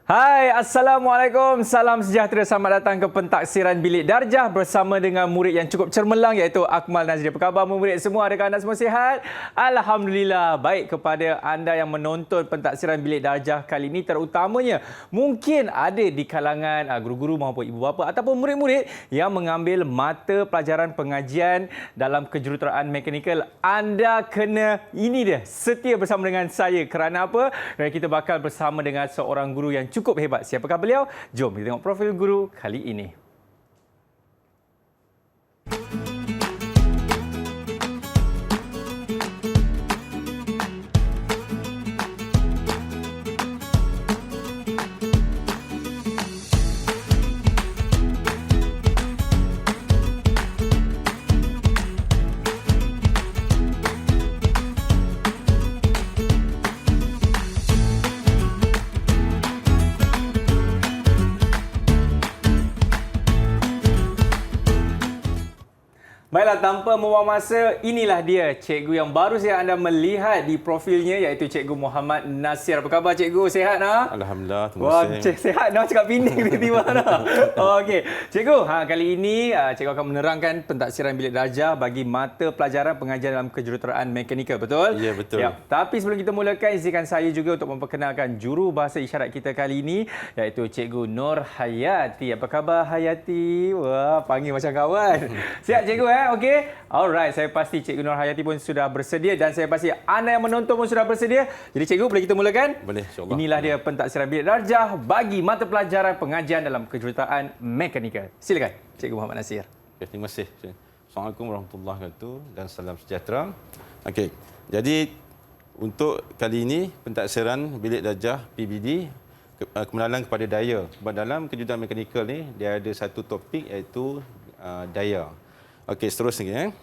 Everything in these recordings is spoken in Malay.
Hai, Assalamualaikum. Salam sejahtera. Selamat datang ke Pentaksiran Bilik Darjah bersama dengan murid yang cukup cemerlang iaitu Akmal Nazri. Apa khabar murid semua? Adakah anda semua sihat? Alhamdulillah. Baik, kepada anda yang menonton Pentaksiran Bilik Darjah kali ini terutamanya mungkin ada di kalangan guru-guru maupun ibu bapa ataupun murid-murid yang mengambil mata pelajaran pengajian dalam kejuruteraan mekanikal. Anda kena ini dia, setia bersama dengan saya. Kerana apa? Kerana kita bakal bersama dengan seorang guru yang cukup hebat. Siapakah beliau? Jom kita tengok profil guru kali ini. Baiklah, tanpa membuang masa, inilah dia cikgu yang baru saja anda melihat di profilnya iaitu Cikgu Muhammad Nasir. Apa khabar cikgu? Sihat nak? Alhamdulillah, wah, sihat nak cakap pendek tiba-tiba nak. Okey, cikgu, kali ini cikgu akan menerangkan pentaksiran bilik darjah bagi mata pelajaran pengajian dalam kejuruteraan mekanikal, betul? Ya, betul. Ya. Tapi sebelum kita mulakan, izinkan saya juga untuk memperkenalkan juru bahasa isyarat kita kali ini iaitu Cikgu Nur Hayati. Apa khabar Hayati? Wah, panggil macam kawan. Sihat cikgu Okey. Alright, saya pasti Cikgu Nur Hayati pun sudah bersedia dan saya pasti anda yang menonton pun sudah bersedia. Jadi cikgu, boleh kita mulakan? Boleh, insya-Allah. Inilah dia pentaksiran bilik darjah bagi mata pelajaran pengajian dalam kejuruteraan mekanikal. Silakan Cikgu Muhammad Nasir. Okay, terima kasih. Assalamualaikum warahmatullahi wabarakatuh dan salam sejahtera. Okey. Jadi untuk kali ini pentaksiran bilik darjah PBD kenalan kepada daya. Sebab dalam kejuruteraan mekanikal ni dia ada satu topik iaitu daya. Okey, seterusnya.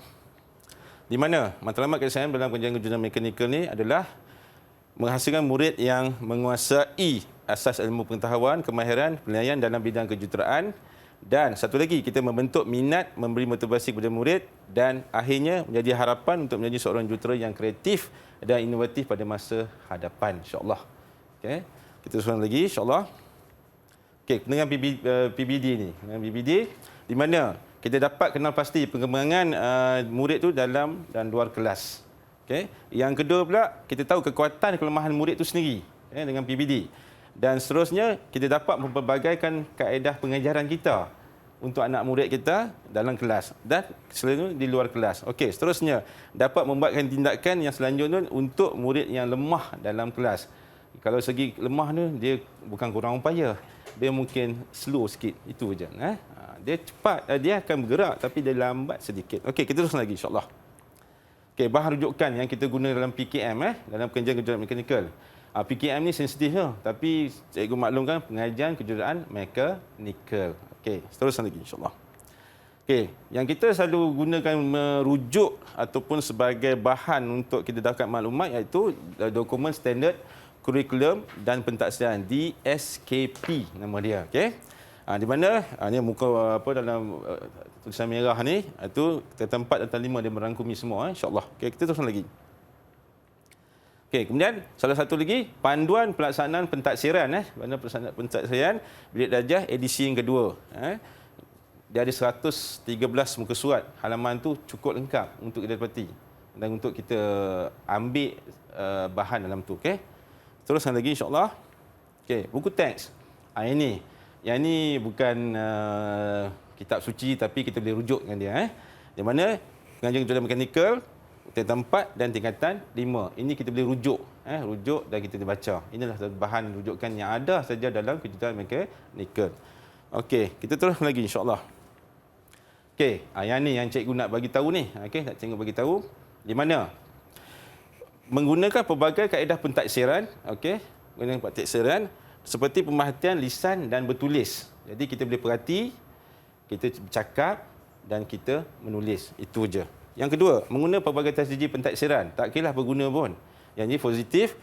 Di mana matlamat kesayangan dalam pengajian kejuruteraan mekanikal ni adalah menghasilkan murid yang menguasai asas ilmu pengetahuan, kemahiran, penilaian dalam bidang kejuruteraan dan satu lagi kita membentuk minat, memberi motivasi kepada murid dan akhirnya menjadi harapan untuk menjadi seorang jurutera yang kreatif dan inovatif pada masa hadapan, insya-Allah. Okey. Kita teruskan lagi, insya-Allah. Okey, dengan PBD ni, dengan PBD di mana kita dapat kenal pasti perkembangan murid tu dalam dan luar kelas. Okay. Yang kedua pula, kita tahu kekuatan kelemahan murid itu sendiri dengan PBD. Dan seterusnya, kita dapat memperbagaikan kaedah pengajaran kita untuk anak murid kita dalam kelas dan selalu di luar kelas. Okey, seterusnya, dapat membuatkan tindakan yang selanjutnya untuk murid yang lemah dalam kelas. Kalau segi lemah tu, dia bukan kurang upaya. Dia mungkin slow sikit. Itu saja. Dia cepat, dia akan bergerak tapi dia lambat sedikit. Okey, kita teruskan lagi insya-Allah. Okey, bahan rujukan yang kita guna dalam PKM dalam pengajian kejuruteraan mekanikal. PKM ni sensitif tapi cikgu maklumkan pengajian kejuruteraan mekanikal. Okey, teruskan lagi insya-Allah. Okey, yang kita selalu gunakan merujuk ataupun sebagai bahan untuk kita dapatkan maklumat iaitu dokumen standard kurikulum dan pentaksiran DSKP nama dia. Okey. Di mana ni muka apa dalam tulisan merah ni itu tempat dan 5 dia merangkumi semua insya-Allah. Okey, kita teruskan lagi. Okey, kemudian salah satu lagi panduan pelaksanaan pentaksiran panduan pelaksanaan pentaksiran bilik darjah edisi yang kedua. Dia ada 113 muka surat. Halaman tu cukup lengkap untuk kita dapati dan untuk kita ambil bahan dalam tu. Okey. Teruskan lagi insya-Allah. Okey, buku teks. Ini yang ini bukan kitab suci tapi kita boleh rujuk dengan dia. Di mana pengajian kejuruteraan mekanikal tingkatan 4 dan tingkatan 5. Ini kita boleh rujuk. Rujuk dan kita baca. Inilah bahan rujukan yang ada saja dalam kejuruteraan mekanikal. Okey, kita terus lagi insya-Allah. Okey, yang ni yang cikgu nak bagi tahu ni. Okey, nak cikgu bagi tahu di mana menggunakan pelbagai kaedah pentaksiran, okey, menggunakan pentaksiran seperti pemerhatian lisan dan bertulis. Jadi kita boleh perhati, kita bercakap dan kita menulis. Itu je. Yang kedua, menggunakan pelbagai strategi pentaksiran. Tak kira berguna pun. Yang ini positif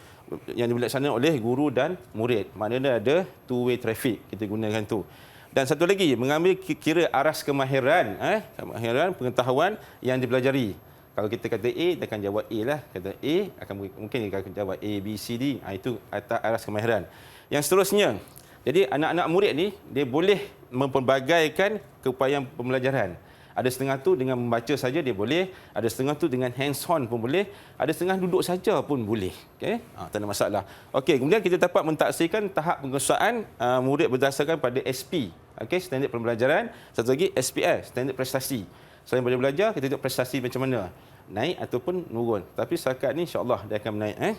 yang dilaksanakan oleh guru dan murid. Maknanya ada two-way traffic kita gunakan tu. Dan satu lagi, mengambil kira aras kemahiran, kemahiran pengetahuan yang dipelajari. Kalau kita kata A, dia akan jawab A lah. Kata A, mungkin dia akan jawab A, B, C, D. Itu atas aras kemahiran. Yang seterusnya, Jadi anak-anak murid ni dia boleh mempelbagaikan keupayaan pembelajaran. Ada setengah tu dengan membaca saja dia boleh, ada setengah tu dengan hands on pun boleh, ada setengah duduk saja pun boleh. Okey, tak ada masalah. Okey, kemudian kita dapat mentaksirkan tahap penguasaan murid berdasarkan pada SP, okey, standard pembelajaran, satu lagi SPS, standard prestasi. Selain belajar, kita tengok prestasi macam mana, naik ataupun menurun. Tapi setakat ni insya-Allah dia akan menaik.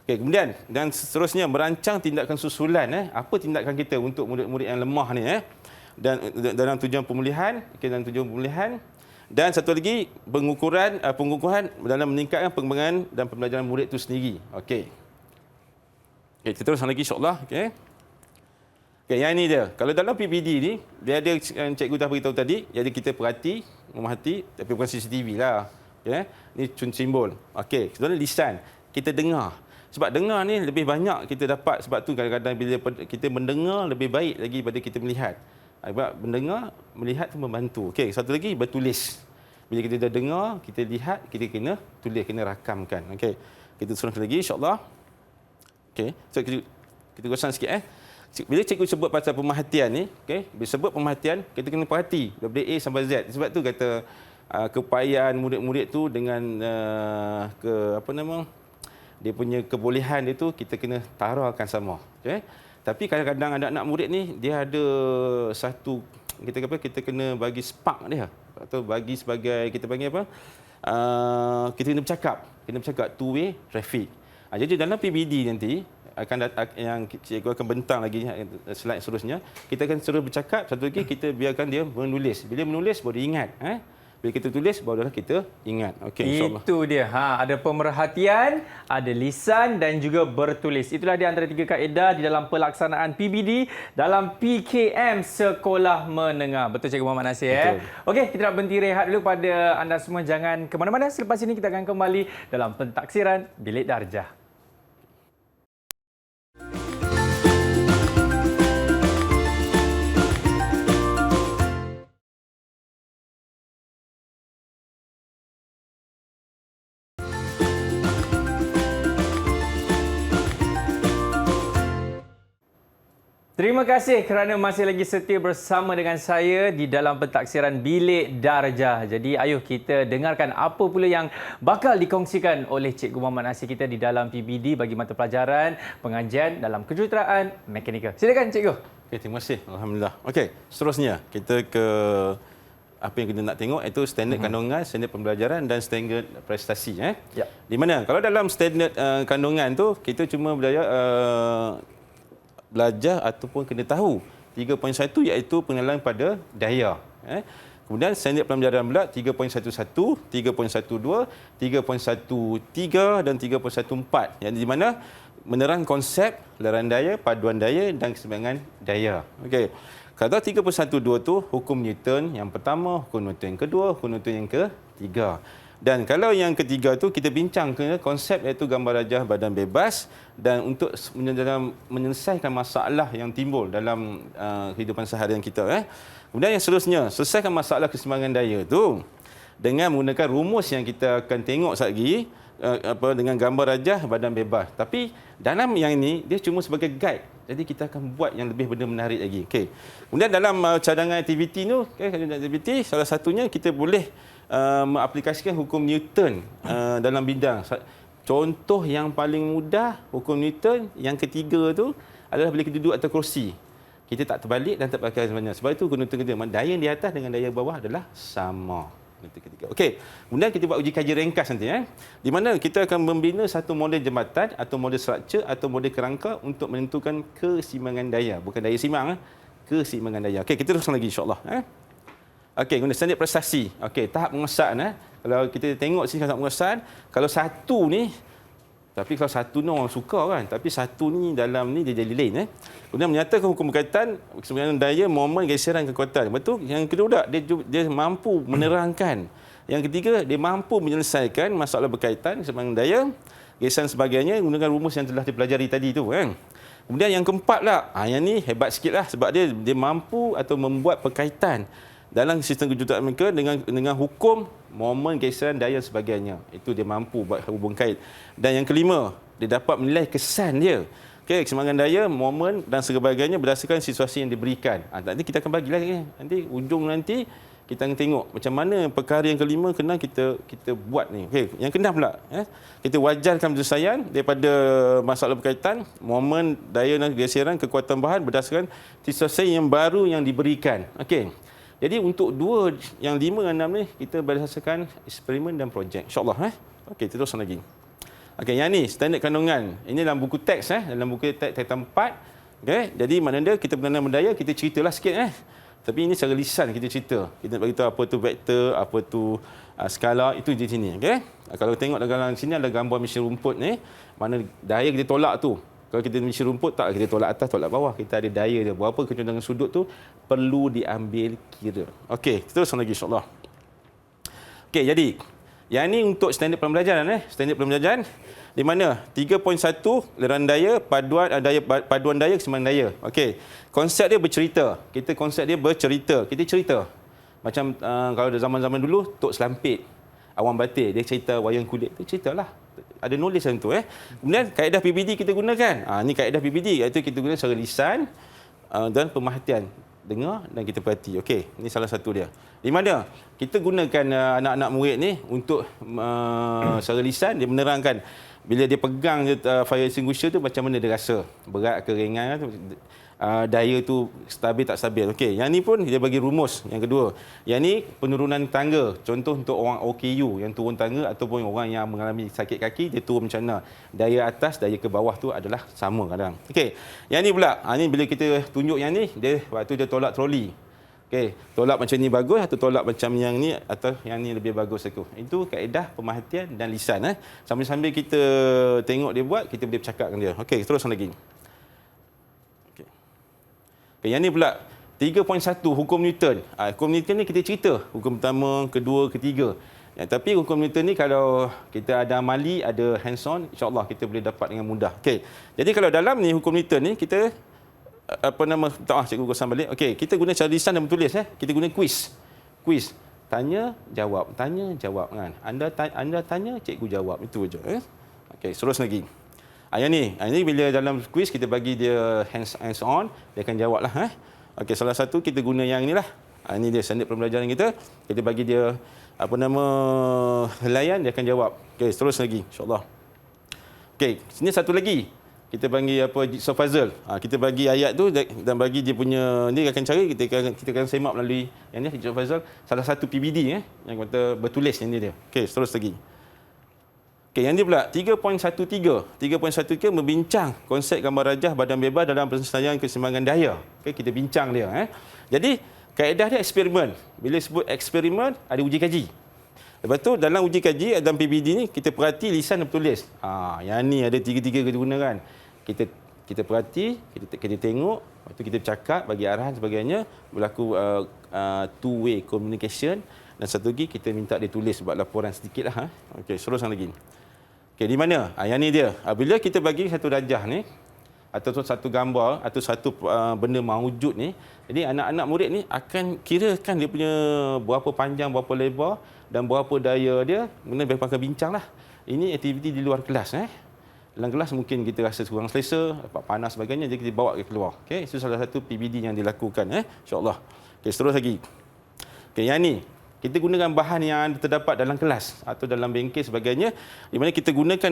Okey, kemudian dan seterusnya merancang tindakan susulan. Apa tindakan kita untuk murid-murid yang lemah ni? Dan dalam tujuan pemulihan, dan satu lagi pengukuran dalam meningkatkan pengembangan dan pembelajaran murid itu sendiri. Okey. Okey, kita teruskan lagi insya-Allah, okey. Okey, yang ini dia. Kalau dalam PBD ni, dia ada yang cikgu dah beritahu tadi, jadi kita perhati, memahati, tapi bukan CCTV lah. Okey, ni simbol. Okey, sebenarnya lisan, kita dengar. Sebab dengar ni lebih banyak kita dapat, sebab tu kadang-kadang bila kita mendengar lebih baik lagi daripada kita melihat. Sebab mendengar, melihat tu membantu. Okey, satu lagi bertulis. Bila kita dah dengar, kita lihat, kita kena tulis, kena rakamkan. Okey. Kita teruskan lagi insya-Allah. Okey. So kita gosang sikit Bila cikgu sebut pasal pemerhatian ni, okey, bila sebut pemerhatian, kita kena perhati daripada A sampai Z. Sebab tu kata keupayaan murid-murid tu dengan dia punya kebolehan dia tu kita kena tarakan sama. Okey. Tapi kadang-kadang anak-anak murid ni dia ada satu kita kena bagi spark dia atau bagi sebagai kita panggil apa? Kita kena bercakap two way traffic. Jadi dalam PBD nanti yang cikgu akan bentang lagi slide seterusnya, kita akan terus bercakap, satu lagi kita biarkan dia menulis. Bila menulis baru dia ingat, Bila kita tulis barulah kita ingat. Okey, insya-Allah. Itu dia. Ada pemerhatian, ada lisan dan juga bertulis. Itulah di antara 3 kaedah di dalam pelaksanaan PBD dalam PKM Sekolah Menengah. Betul Cikgu Muhammad Nasir. Betul. Okey, kita nak berhenti rehat dulu pada anda semua. Jangan ke mana-mana. Selepas ini kita akan kembali dalam pentaksiran Bilik Darjah. Terima kasih kerana masih lagi setia bersama dengan saya di dalam pentaksiran Bilik Darjah. Jadi ayuh kita dengarkan apa pula yang bakal dikongsikan oleh Cikgu Muhammad Nasir kita di dalam PBD bagi mata pelajaran pengajian dalam kejuruteraan mekanikal. Silakan Cikgu. Okey, terima kasih. Alhamdulillah. Okey, seterusnya kita ke apa yang kita nak tengok iaitu standard kandungan, standard pembelajaran dan standard prestasi. Ya. Di mana kalau dalam standard kandungan tu kita cuma belajar ataupun kena tahu 3.1 iaitu pengenalan pada daya. Kemudian standard pembelajaran pula 3.11, 3.12, 3.13 dan 3.14 yang di mana menerang konsep laran daya, paduan daya dan keseimbangan daya. Okey. Kalau 3.12 tu hukum Newton yang pertama, hukum Newton yang kedua, hukum Newton yang ketiga. Dan kalau yang ketiga tu kita bincang ke konsep iaitu gambar rajah badan bebas dan untuk menyelesaikan masalah yang timbul dalam kehidupan seharian kita. Kemudian yang seterusnya, selesaikan masalah keseimbangan daya tu dengan menggunakan rumus yang kita akan tengok sekejap lagi dengan gambar rajah badan bebas. Tapi dalam yang ini dia cuma sebagai guide. Jadi kita akan buat yang lebih benda menarik lagi. Okey. Kemudian dalam cadangan aktiviti tu, aktiviti salah satunya kita boleh mengaplikasikan hukum Newton dalam bidang. Contoh yang paling mudah hukum Newton yang ketiga tu adalah bila kita duduk atas kerusi. Kita tak terbalik dan tak pakai sebenarnya. Sebab itu hukum Newton ketiga, daya yang di atas dengan daya bawah adalah sama. Newton ketiga. Okey. Kemudian kita buat uji kaji ringkas nanti di mana kita akan membina satu model jambatan atau model struktur atau model kerangka untuk menentukan keseimbangan daya. Bukan daya simbang, keseimbangan daya. Okey, kita teruskan lagi insya-Allah. Okey, guna standard prestasi. Okey, tahap penguasaan. Kalau kita tengok sini tahap penguasaan, kalau satu ni, tapi kalau satu ni orang suka kan, tapi satu ni dalam ni dia jadi lain. Kemudian menyatakan hukum berkaitan keseimbangan daya, momen, geseran, kekuatan. Betul? Yang kedua, dia mampu menerangkan. Yang ketiga, dia mampu menyelesaikan masalah berkaitan keseimbangan daya, geseran sebagainya menggunakan rumus yang telah dipelajari tadi tu kan. Kemudian yang keempat lah, yang ni hebat sikitlah sebab dia mampu atau membuat perkaitan dalam sistem kejuruteraan mereka dengan hukum, momen, geseran, daya dan sebagainya. Itu dia mampu buat hubung kait. Dan yang kelima, dia dapat menilai kesan dia Okey, keseimbangan daya, momen dan sebagainya berdasarkan situasi yang diberikan. Nanti kita akan bagi lagi. Nanti ujung nanti kita akan tengok macam mana perkara yang kelima kena kita buat ni. Okey, yang keenam pula, kita wajarkan penyelesaian daripada masalah berkaitan momen, daya dan geseran kekuatan bahan berdasarkan situasi yang baru yang diberikan. Okey. Jadi untuk dua yang 5 dan 6 ni kita berdasarkan eksperimen dan projek. InsyaAllah. Okey, teruskan lagi. Okey, yang ni standard kandungan. Ini dalam buku teks dalam buku teks teks 4. Okey, jadi maknanya kita berkenaan berdaya kita ceritalah sikit Tapi ini secara lisan kita cerita. Kita bagi tahu apa tu vektor, apa tu skala, itu di sini. Okey. Kalau tengok dalam sini ada gambar mesin rumput ni, mana daya kita tolak tu. Kalau kita mesin rumput tak kita tolak atas, tolak bawah. Kita ada daya dia. Berapa kecenderungan sudut tu perlu diambil kira. Okey, teruskan lagi insya-Allah. Okey, jadi yang ni untuk standard pembelajaran standard pembelajaran di mana 3.1 aliran daya, paduan daya keseimbangan daya. Okey. Konsep dia bercerita. Konsep dia bercerita. Kita cerita. Macam kalau zaman-zaman dulu Tok Selampit, Awang Batik, dia cerita wayang kulit. Itu ceritalah. Ada nulis dalam tu Kemudian kaedah PBD kita gunakan. Ni kaedah PBD iaitu kita guna secara lisan dan pemerhatian. Dengar dan kita perhati. Okey, ini salah satu dia. Di mana kita gunakan anak-anak murid ni untuk secara lisan dia menerangkan bila dia pegang fire extinguisher tu macam mana dia rasa. Berat ke ringan daya tu stabil tak stabil. Okey, yang ni pun dia bagi rumus yang kedua. Yang ni penurunan tangga. Contoh untuk orang OKU yang turun tangga ataupun orang yang mengalami sakit kaki dia turun macam mana. Daya atas, daya ke bawah tu adalah sama kadang. Okey. Yang ni pula, ni bila kita tunjuk yang ni dia waktu dia tolak troli. Okey, tolak macam ni bagus atau tolak macam yang ni atau yang ni lebih bagus aku. Itu kaedah pemerhatian dan lisan Sambil-sambil kita tengok dia buat, kita boleh bercakapkan dia. Okey, teruskan lagi. Yang ni pula 3.1 hukum Newton. Hukum Newton ni kita cerita. Hukum pertama, kedua, ketiga. Tapi hukum Newton ni kalau kita ada amali, ada hands on, insya-Allah kita boleh dapat dengan mudah. Okey. Jadi kalau dalam ni hukum Newton ni kita cikgu kosan balik. Okey, kita guna cara lisan dan bertulis Kita guna quiz. Quiz. Tanya, jawab. Tanya, jawab kan. Anda tanya, cikgu jawab. Itu aja Okey, terus lagi. Yang ni bila dalam kuis kita bagi dia hands on, dia akan jawablah Okey, salah satu kita guna yang inilah. Ini dia standard pembelajaran kita. Kita bagi dia helaian, dia akan jawab. Okey, terus lagi insya-Allah. Okey, sini satu lagi. Kita panggil jigsaw puzzle. Kita bagi ayat tu dan bagi dia punya ni akan cari kita akan semak melalui yang ni jigsaw puzzle. Salah satu PBD yang kata bertulis yang ni dia. Okey, terus lagi. Okey, yang ni pula 3.13. 3.13 membincang konsep gambar rajah badan bebas dalam penyelesaian keseimbangan daya. Okey, kita bincang dia Jadi, kaedah dia eksperimen. Bila sebut eksperimen, ada uji kaji. Lepas tu dalam uji kaji dalam PBD ni kita perhati lisan dan bertulis. Yang ni ada tiga-tiga kita gunakan. Kita perhati, kita tengok, lepas tu kita bercakap, bagi arahan sebagainya, berlaku two way communication dan satu lagi kita minta dia tulis buat laporan sedikitlah Okey, teruskan lagi. Okey, di mana? Yang ni dia. Bila kita bagi satu rajah ni atau satu gambar atau satu benda mawujud ni, jadi anak-anak murid ni akan kirakan dia punya berapa panjang, berapa lebar dan berapa daya dia, kemudian mereka akan bincanglah. Ini aktiviti di luar kelas Dalam kelas mungkin kita rasa kurang selesa, panas sebagainya, jadi kita bawa ke keluar. Okey, itu salah satu PBD yang dilakukan insya-Allah. Okey, terus lagi. Okey, yang ni kita gunakan bahan yang terdapat dalam kelas atau dalam bengkel sebagainya, di mana kita gunakan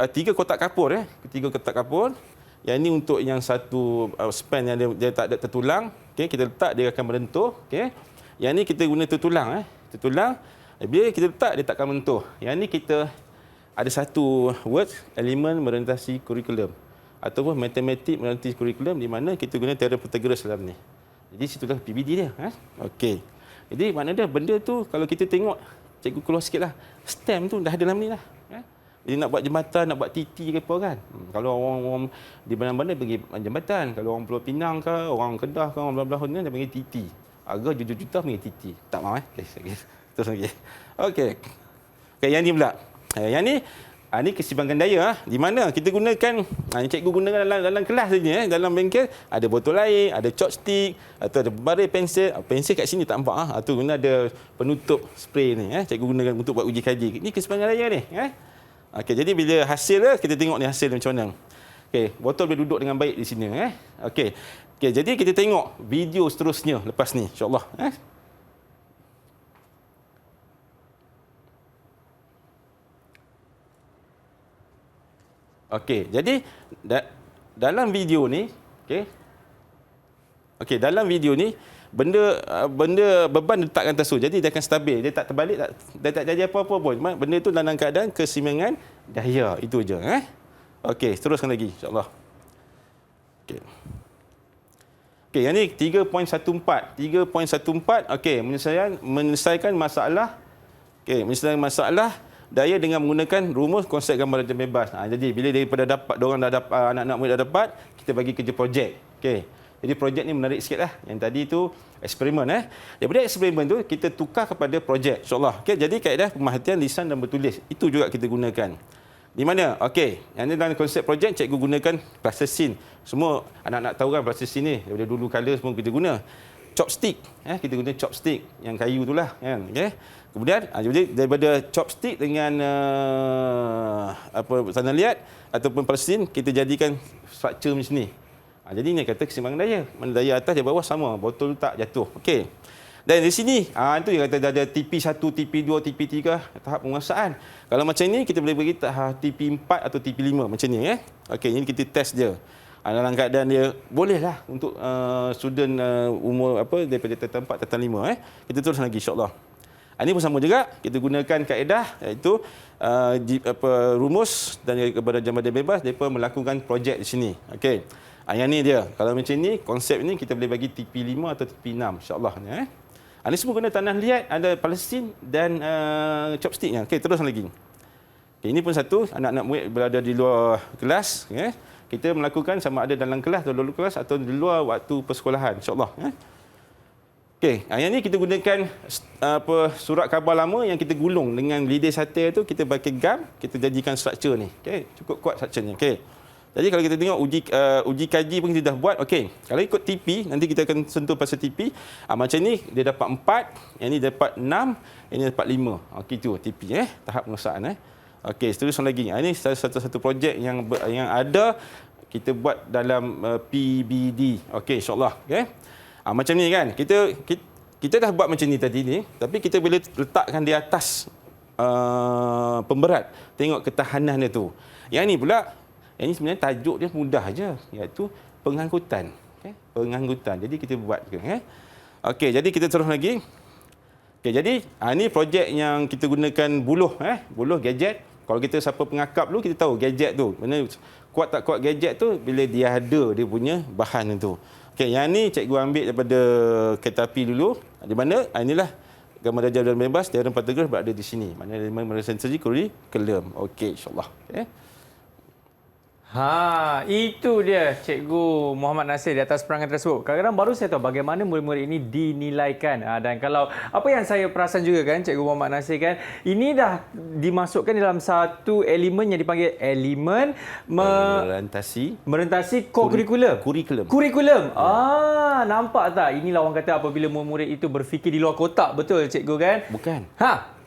tiga kotak kapur Tiga kotak kapur. Yang ini untuk yang satu span yang dia tak ada tertulang. Okey, kita letak dia akan merentuh. Okey. Yang ni kita guna tertulang tertulang. Bila kita letak dia takkan menentuh. Yang ni kita ada satu word elemen merentasi kurikulum ataupun matematik merentasi kurikulum di mana kita guna teorem Pythagoras dalam ni. Jadi situlah PBD dia Okey. Jadi maknanya benda tu kalau kita tengok, cikgu keluar sikitlah. Stem tu dah ada dalam ni lah. Jadi nak buat jembatan, nak buat TT ke apa kan. Kalau orang di mana-mana pergi jembatan. Kalau orang Pulau Pinang ke, orang Kedah ke, orang belah-belah ni dia panggil TT. Harga juta-juta panggil TT. Tak mahu Okay. Terus lagi. Okey. Okey, yang ni pula. Yang ni ini keseimbangan daya di mana kita gunakan cikgu gunakan dalam kelas saja dalam bengkel ada botol air, ada chopstick atau ada baris pensel. Pensel kat sini tak nampak tu guna ada penutup spray ni cikgu gunakan untuk buat uji kaji. Ini keseimbangan daya ni Okey, jadi bila hasil dia kita tengok ni hasil macam mana. Okey, botol boleh duduk dengan baik di sini. Okey. Okey, jadi kita tengok video seterusnya lepas ni, insya-Allah. Okey, jadi dalam video ni, okey, dalam video ni benda beban diletakkan atas tu. Jadi dia akan stabil, dia tak terbalik, dia tak jadi apa-apa pun. Benda tu dalam keadaan keseimbangan daya, itu je. Okey, teruskan lagi insya-Allah. Okey. Okey, yang ni 3.14. 3.14, okey, menyelesaikan masalah, menyelesaikan masalah daya dengan menggunakan rumus konsep gambar darjah bebas. Jadi bila daripada dapat, diorang dah dapat, anak-anak murid dah dapat, kita bagi kerja projek. Okey. Jadi projek ni menarik sikitlah. Yang tadi tu eksperimen. Daripada eksperimen tu kita tukar kepada projek, insya-Allah. Okey, jadi kaedah pemerhatian lisan dan bertulis itu juga kita gunakan. Di mana? Okey, yang ni dalam konsep projek cikgu gunakan plasticine. Semua anak-anak tahu kan plasticine ni, daripada dulu kala semua kita guna. Chopstick, kita guna chopstick yang kayu itulah kan. Okey. Kemudian jadi daripada chopstick dengan tanah liat ataupun plasticine kita jadikan struktur macam ni. Jadi ini kata keseimbangan daya. Mana daya atas dan bawah sama, botol tak jatuh. Okey. Dan di sini, itu yang kata ada TP1, TP2, TP3, tahap penguasaan. Kalau macam ni, kita boleh bagi tahap TP4 atau TP5 macam ni. Okey, ini kita test dia. Dalam keadaan dia, bolehlah untuk student umur daripada tahap 4, tahap 5. Kita terus lagi, insya-Allah. Ini pun sama juga, kita gunakan kaedah, iaitu rumus dan kepada jambatan bebas, mereka melakukan projek di sini. Okey. Yang ni dia. Kalau macam ni, konsep ni kita boleh bagi TP5 atau TP6, insya-Allah. Ini semua guna tanah liat, ada plasticine dan chopsticknya. Okey, terus lagi. Okay, ini pun satu, anak-anak murid berada di luar kelas. Kita melakukan sama ada dalam kelas atau luar kelas atau di luar waktu persekolahan, insya-Allah. Okey, yang ni kita gunakan surat khabar lama yang kita gulung dengan lidah sate tu, kita pakai gam, kita jadikan struktur ni. Okey, cukup kuat strukturnya. Okey. Jadi kalau kita tengok uji kaji pun kita dah buat. Okey, kalau ikut TP, nanti kita akan sentuh pasal TP. Macam ni dia dapat 4, yang ni dapat 6, yang ni dapat 5. Okey, tu TP tahap penguasaan. Okey, seterusnya lagi. Ini satu projek yang ada kita buat dalam PBD. Okey, insya-Allah. Okey. Macam ni kan. Kita dah buat macam ni tadi ni, tapi kita boleh letakkan di atas pemberat. Tengok ketahanan dia tu. Yang ni pula, yang ini sebenarnya tajuk dia mudah aja, iaitu pengangkutan. Pengangkutan. Jadi kita buat ke. Okey, jadi kita terus lagi. Okey, jadi ini projek yang kita gunakan buluh gadget. Kalau kita siapa pengakap dulu, kita tahu gadget tu. Mana kuat tak kuat gadget tu bila dia ada dia punya bahan tu. Okey, yang ni cikgu ambil daripada kereta api dulu. Di mana? Inilah gambar darjah bebas, teorem Pythagoras berada di sini. Mana lima sensory curriculum. Okey, insya-Allah. Itu dia Cikgu Muhammad Nasir di atas perangan tersebut. Kadang-kadang baru saya tahu bagaimana murid-murid ini dinilaikan. Dan kalau apa yang saya perasan juga kan Cikgu Muhammad Nasir kan, ini dah dimasukkan dalam satu elemen yang dipanggil elemen merentasi kurikulum. Kurikulum. Nampak tak? Inilah orang kata apabila murid itu berfikir di luar kotak, betul Cikgu kan? Bukan.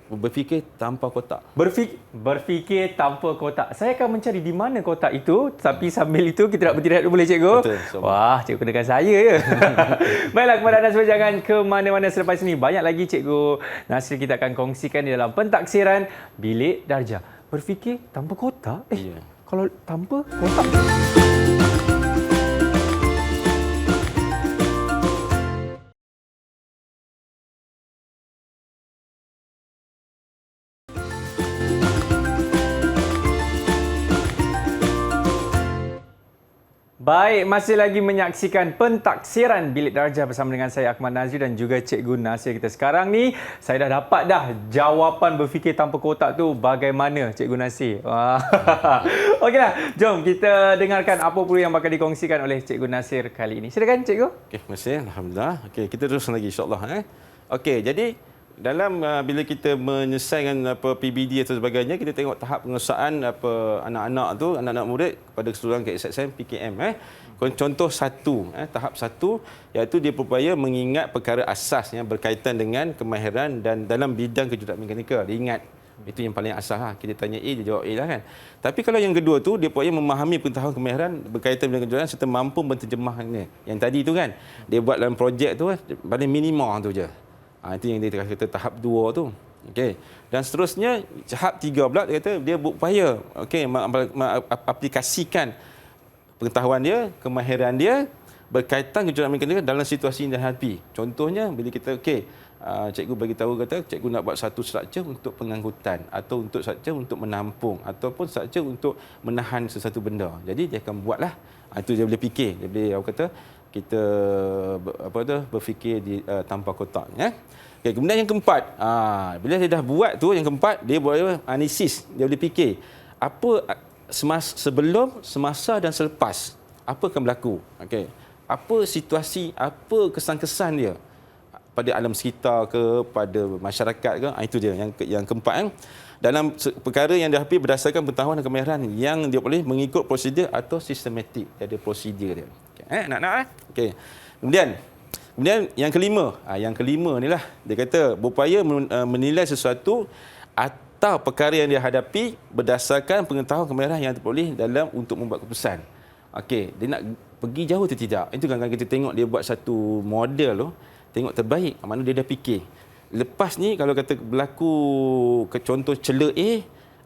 Berfikir tanpa kotak. Berfikir tanpa kotak. Saya akan mencari di mana kotak itu, tapi sambil itu kita nak beristirahat dulu boleh Cikgu? Betul. Wah, Cikgu dengan saya ya. Baiklah, kepada anda semua jangan ke mana-mana selepas ini. Banyak lagi Cikgu Nasir kita akan kongsikan di dalam pentaksiran Bilik Darjah. Berfikir tanpa kotak? Ya. Kalau tanpa kotak. Baik, masih lagi menyaksikan pentaksiran Bilik Darjah bersama dengan saya Akmal Nazri dan juga Cikgu Nasir kita. Sekarang ni saya dah dapat jawapan berfikir tanpa kotak tu bagaimana Cikgu Nasir. Okeylah, jom kita dengarkan apa pula yang bakal dikongsikan oleh Cikgu Nasir kali ini. Silakan Cikgu. Okey, terima kasih. Alhamdulillah. Okey, kita terus lagi insya-Allah. Okey, jadi dalam bila kita menyelesaikan PBD atau sebagainya, kita tengok tahap penguasaan anak-anak tu, anak-anak murid pada keseluruhan KSSM PKM. Contoh satu, tahap satu, iaitu dia berupaya mengingat perkara asas yang berkaitan dengan kemahiran dan dalam bidang kejuruteraan mekanikal. Dia ingat Itu yang paling asal lah. Kita tanya A, dia jawab A lah kan. Tapi kalau yang kedua tu, dia punya memahami pengetahuan kemahiran berkaitan dengan kejuaraan serta mampu menterjemahkannya. Yang tadi tu kan, dia buat dalam projek tu paling minima tu je. Itu yang dia kata tahap 2 tu. Okey. Dan seterusnya, tahap 3 pula, dia kata dia berupaya mengaplikasikan pengetahuan dia, kemahiran dia berkaitan kejuaraan mekanikal dalam situasi yang dihadapi. Contohnya, bila kita, cikgu bagi tahu kata cikgu nak buat satu struktur untuk pengangkutan atau untuk struktur untuk menampung ataupun struktur untuk menahan sesuatu benda. Jadi dia akan buatlah. Itu dia boleh fikir. Dia boleh kita berfikir tanpa kotak ya. Okay, kemudian yang keempat, bila dia dah buat tu yang keempat, dia boleh analisis, dia boleh fikir apa sebelum, semasa dan selepas apa akan berlaku. Okey. Apa situasi, apa kesan-kesan dia pada alam sekitar ke, pada masyarakat ke, itu dia yang keempat kan. Dalam perkara yang dihadapi berdasarkan pengetahuan dan kemahiran yang dia boleh mengikut prosedur atau sistematik. Dia ada prosedur dia. Okay. Nak? Okey. Kemudian yang kelima ni lah, dia kata berupaya menilai sesuatu atau perkara yang dia hadapi berdasarkan pengetahuan kemahiran yang terperoleh dalam untuk membuat keputusan. Okey, dia nak pergi jauh atau tidak. Itu kadang-kadang kita tengok dia buat satu model tu, tengok terbaik, mana dia dah fikir. Lepas ni kalau kata berlaku contoh celah A,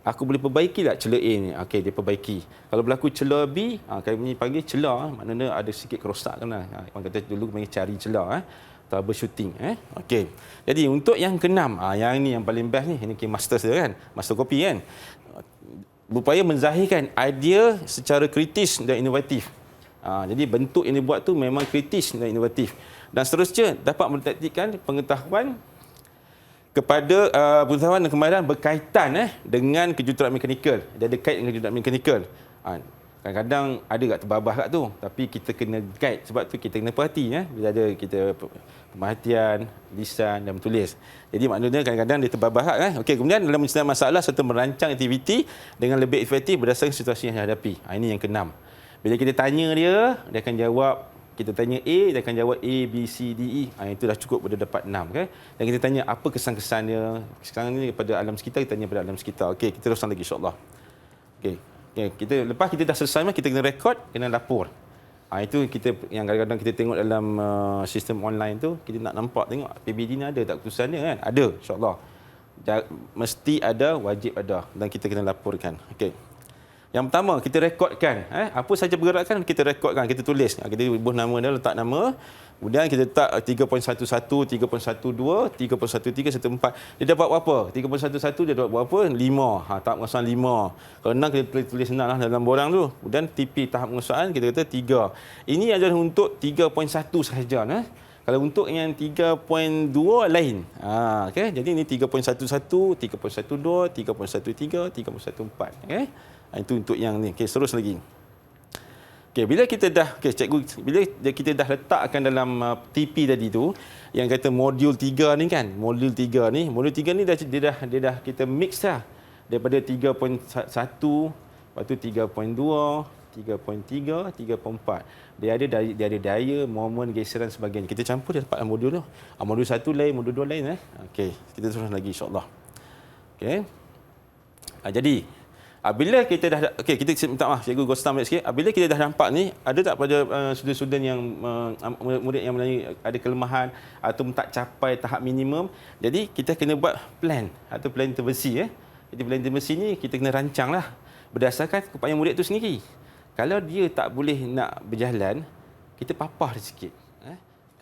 aku boleh perbaiki tak celah A ni? Okey, dia perbaiki. Kalau berlaku celah B, kami panggil celah, maknanya ada sikit kerosakan lah. Orang kata dulu panggil cari celah, troubleshooting. Okey. Jadi untuk yang keenam, yang ni yang paling best ni, ini master dia kan, master kopi kan. Berupaya menzahirkan idea secara kritis dan inovatif. Jadi bentuk yang dibuat tu memang kritis dan inovatif. Dan seterusnya dapat mendapatkan pengetahuan kepada pengetahuan dan kemahiran berkaitan dengan kejuruteraan mekanikal. Dia ada kait dengan kejuruteraan mekanikal. Kadang-kadang ada kat terbabah kat tu, tapi kita kena guide. Sebab tu kita kena perhati bila ada kita pemerhatian, lisan dan menulis. Jadi maknanya kadang-kadang dia terbabah kan. Okey, kemudian dalam menyelesaikan masalah serta merancang aktiviti dengan lebih efektif berdasarkan situasi yang dihadapi. Ini yang keenam. Bila kita tanya dia akan jawab. Kita tanya A, dia akan jawab A, B, C, D, E. Itu dah cukup pada dapat 6. Kan? Dan kita tanya apa kesan-kesan dia. Sekarang ni pada alam sekitar, kita tanya pada alam sekitar. Okey, kita teruskan lagi insyaAllah. Okey. Lepas kita dah selesai, kita kena rekod, kena lapor. Itu kita yang kadang-kadang kita tengok dalam sistem online tu, kita nak nampak tengok PBD ni ada tak keputusan dia kan? Ada, insyaAllah. Mesti ada, wajib ada. Dan kita kena laporkan. Okey. Yang pertama, kita rekodkan. Apa saja pergerakan, kita rekodkan, kita tulis. Kita bubuh nama dia, letak nama. Kemudian kita letak 3.11, 3.12, 3.13, 1.4. Dia dapat berapa? 3.11 dia dapat berapa? 5. Tahap penguasaan 5. Kalau 6, kita tulis senang lah dalam borang tu. Kemudian TP tahap penguasaan, kita kata 3. Ini adalah untuk 3.1 sahaja. Kalau untuk yang 3.2 lain. Okay? Jadi ini 3.11, 3.12, 3.13, 3.14. Okay? Itu untuk yang ni. Okay, terus lagi. Okay, bila kita dah cikgu, bila kita dah letakkan dalam TP tadi tu yang kata modul 3 ni kan, modul 3 ni dia dah kita mix dah daripada 3.1, lepas tu 3.2, 3.3, 3.4. Dia ada daya, momen, geseran sebagainya. Kita campur dia dapat modul tu. Modul 1 lain, modul 2 lain Okey, kita terus lagi insya-Allah. Okey. Jadi bila kita dah kita minta maaf cikgu Gostam sikit. Bila kita dah nampak ni, ada tak pada student-student yang murid yang ada kelemahan atau tak capai tahap minimum, jadi kita kena buat plan atau plan intervensi Jadi plan intervensi ni kita kena rancanglah berdasarkan keupayaan murid tu sendiri. Kalau dia tak boleh nak berjalan, kita papah dia sikit.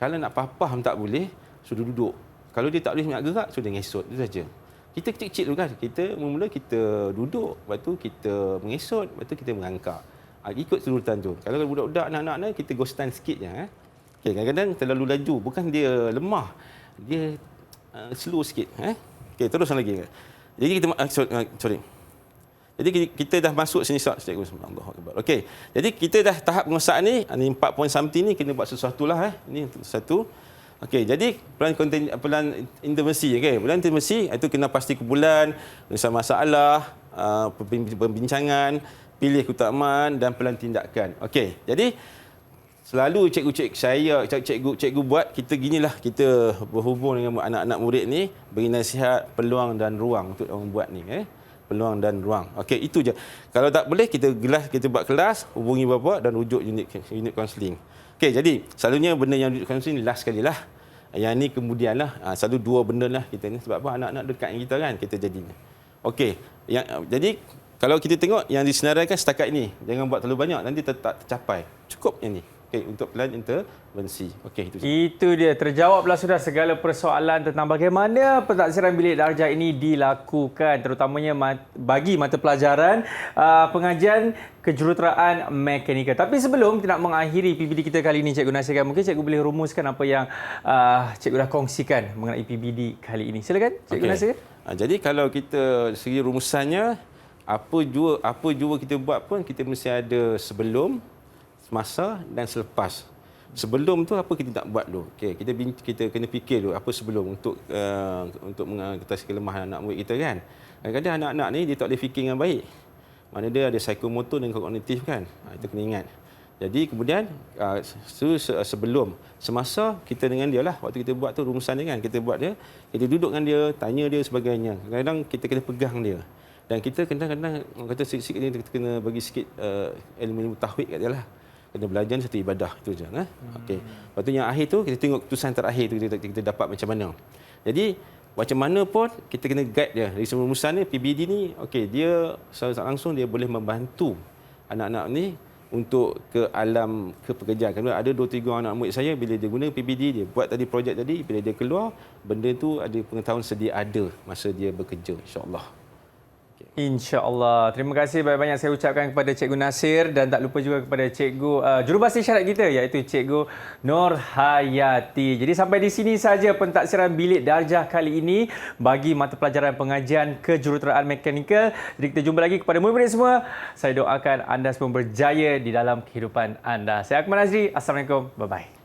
Kalau nak papah tak boleh, suruh duduk. Kalau dia tak boleh nak gerak, suruh dia ngesot. Itu saja. Kita kecil-kecil tu kan. Kita mula kita duduk, lepas tu kita mengesot, lepas tu kita mengangkat. Ikut urutan tu. Kalau budak-budak anak-anak ni kita ghostan sikit je. Okay, kadang-kadang terlalu laju. Bukan dia lemah. Dia slow sikit. Okay, teruskan lagi. Jadi kita sorry. Jadi kita dah masuk sini cikgu. Allahu. Okey. Jadi kita dah tahap penguasaan ni 4 point something ni kena buat sesuatu lah Ini satu. Okey, jadi plan intervensi. Okey, plan intervensi itu kena pasti kumpulan, penyelesaian masalah, pembincangan, pilih keutamaan dan plan tindakan. Okey, jadi selalu cikgu buat kita ginilah, kita berhubung dengan anak-anak murid ni, beri nasihat, peluang dan ruang untuk orang buat ni. Peluang dan ruang. Okey, itu je. Kalau tak boleh, kita buat kelas, hubungi bapa dan rujuk unit kaunseling. Okey, jadi selalunya benda yang unit kaunseling last sekali lah. Yang ni kemudian lah. Selalu 2 benda lah kita ni. Sebab apa? Anak-anak dekat dengan kita kan, kita jadi ni. Okey, jadi kalau kita tengok yang disenaraikan setakat ini, jangan buat terlalu banyak, nanti tak tercapai. Cukup yang ni. Okey, untuk plan intervensi. Okey, itu je. Itu dia, terjawablah sudah segala persoalan tentang bagaimana pentaksiran bilik darjah ini dilakukan, terutamanya bagi mata pelajaran pengajian kejuruteraan mekanikal. Tapi sebelum kita nak mengakhiri PBD kita kali ini, Cikgu Nasir, mungkin Cikgu boleh rumuskan apa yang Cikgu dah kongsikan mengenai PBD kali ini. Silakan, Cikgu Nasir. Jadi kalau kita segi rumusannya, apa jua kita buat pun, kita mesti ada sebelum, semasa dan selepas. Sebelum tu apa kita nak buat dulu? Okey, kita kena fikir dulu apa sebelum untuk mengatasi kelemahan anak murid kita kan. Kadang-kadang anak-anak ni dia tak boleh fikir dengan baik. Mana dia ada psikomotor dan kognitif kan. Itu kena ingat. Jadi kemudian sebelum, semasa kita dengan dia lah, waktu kita buat tu rumusan dia kan, kita buat dia, kita duduk dengan dia, tanya dia sebagainya. Kadang-kadang kita kena pegang dia. Dan kita kadang-kadang kata sikit-sikit kita kena bagi sikit ilmu tahwid kat dia lah. Kena belajar satu ibadah, itu je. Okey. Lepas tu yang akhir tu, kita tengok keputusan terakhir tu kita dapat macam mana. Jadi, macam mana pun kita kena guide dia. Dari semua rumusan ni, PBD ni, okey, dia secara langsung dia boleh membantu anak-anak ni untuk ke alam pekerjaan. Kerana ada 2-3 anak murid saya, bila dia guna PBD, dia buat tadi projek tadi, bila dia keluar, benda tu ada pengetahuan sedia ada masa dia bekerja, insya-Allah. InsyaAllah. Terima kasih banyak-banyak saya ucapkan kepada Cikgu Nasir dan tak lupa juga kepada Cikgu jurubahasa isyarat kita, iaitu Cikgu Nur Hayati. Jadi sampai di sini saja pentaksiran bilik darjah kali ini bagi mata pelajaran pengajian kejuruteraan mekanikal. Jadi kita jumpa lagi kepada murid-murid semua. Saya doakan anda semua berjaya di dalam kehidupan anda. Saya Akmal Nazri. Assalamualaikum. Bye-bye.